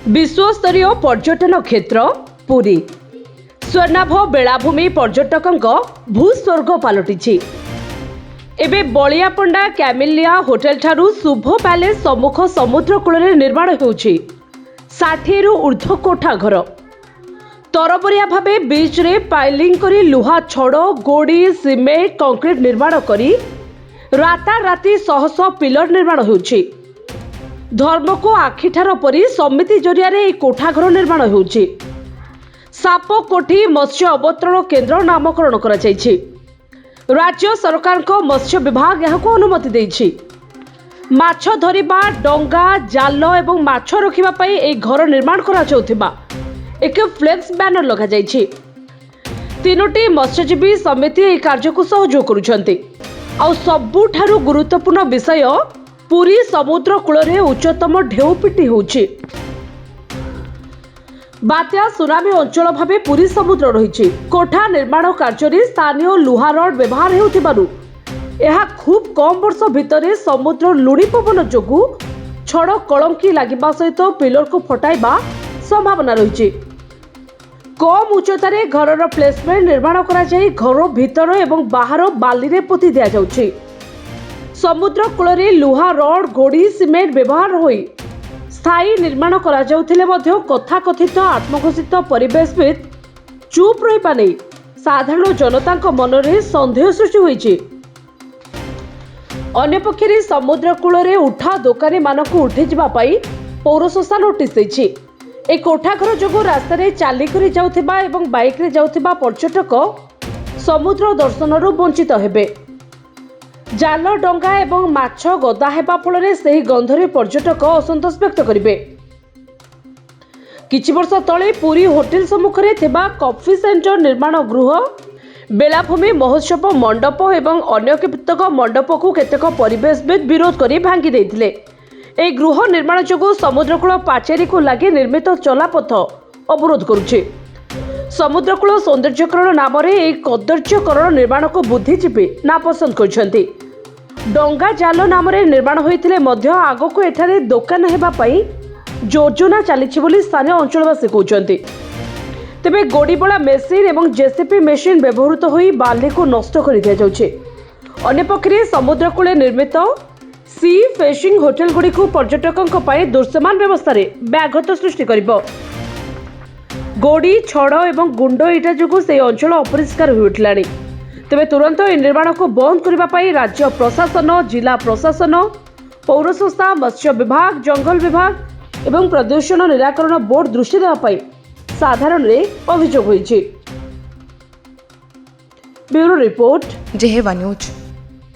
विश्वस्तरीय पर्यटन क्षेत्र पुरी स्वर्णाभ बेलाभूमि पर्यटकों भूस्वर्ग पलटि एबे बलियापंडा कैमिलिया होटेल ठारू शुभ पैलेस सम्मुख समुद्र कूल निर्माण होउछि 60 रु ऊर्ध्व कोठा घर तरबरिया भावे बीच रे पाइलिंग करी लुहा छड़ गोड़ी सिमेंट कंक्रीट निर्माण करी राताराति शह शह पिलर निर्माण होउछि। धर्म को आखिठार परी समिति जरिया रे कोठा घर निर्माण होउछि। साप कोठी मत्स्य अवतरण केन्द्र नामकरण करा जायछि। राज्य सरकार को मत्स्य विभाग यहां अनुमति देछि। माछ धरिबा डंगा जाल एवं माछ रखिबा पई ए घर निर्माण करा जाउथिबा एक फ्लेक्स बैनर लगा जायछि। तीनोटी मत्स्यजीवी समिति ए कार्य को सहयोग करुछन्ति। आ सबुठारु गुरुत्वपूर्ण विषय पुरी समुद्र कूल उच्चतम ढेउ पिटी होछि। बात्या सुनामी अंचल भावे पुरी समुद्र रही कोठा निर्माण कार्य स्थानीय लुहा रड व्यवहार हेउथिबारु एहा खूब कम वर्ष भितर समुद्र लुड़ी पवन जोगु छड़ कलंकी लागिबा सहित पिलर को फटाइबा संभावना रही। कम उच्चतार घर प्लेसमेंट निर्माण करा जाई घर भितर एवं बाहर बाली रे पोती दिया जाउछि। समुद्र कूल लुहा रड गोड़ी सिमेंट व्यवहार होई स्थायी निर्माण करा जाउथिले मध्य कथाकथित आत्मघोषित परिवेशविद चुप रहिबा नै साधारण जनता मनरे संदेह सृष्टि होइछि। अन्य पक्षरे समुद्र कूल उठा दोकानी मानकु उठी जिबा पई पौर संस्था नोटिस दैछि। ए कोठा घर जोगु रास्ता रे चाली करी जाउथिबा एवं बाइक रे जाउथिबा पर्यटक समुद्र दर्शनरु वंचित हेबे। जाल डंगा एवं माछ गदा हेबा फल से गंधरे पर्यटक असंतोष व्यक्त करेंगे। किछि वर्ष तले पुरी होटेल सम्मुख में थिबा कॉफी सेंटर निर्माण गृह बेलाभूमि महोत्सव मंडप एवं अन्य केतक मंडप को केतक परिवेशविद विरोध कर भांगी देथिले। ए गृह निर्माण जोगु समुद्रकूल पाचेरी को लगी निर्मित चलापथ अवरोध करुछि। समुद्रकूल सौंदर्यकरण नाम कदर्यकरण निर्माण को बुद्धिजीवी नापसंद करछन्ति। डंगा जाल नाम निर्माण होइतिले मध्य आगो को एठारे दोकान हेबा पई योजना चलीछि बोली स्थानीय अंचलवासी कहउछन्ति। तेबे गोड़ीबोला मेसिन एवं जेसीपी मेसिन व्यवहृत होई बाली को नष्ट कर दिया जाउछि। अन्य पक्षरे समुद्रकूल निर्मित सी फेसिंग होटेल गुडी को पर्यटकों पई दृश्यमान व्यवस्था रे व्याघात सृष्टि करिबो। गोड़ी छड़ एवं गुंड इटा जोगु से अंचल अपरिष्कार हो उठलानी। तेबे तुरंत ए निर्माण को बंद करबा पई राज्य प्रशासन जिला प्रशासन पौर संस्था मत्स्य विभाग जंगल विभाग एवं प्रदूषण निराकरण बोर्ड दृष्टि देबा पई साधारण रे अभियोग होइछि। ब्यूरो रिपोर्ट जेहेवा न्यूज।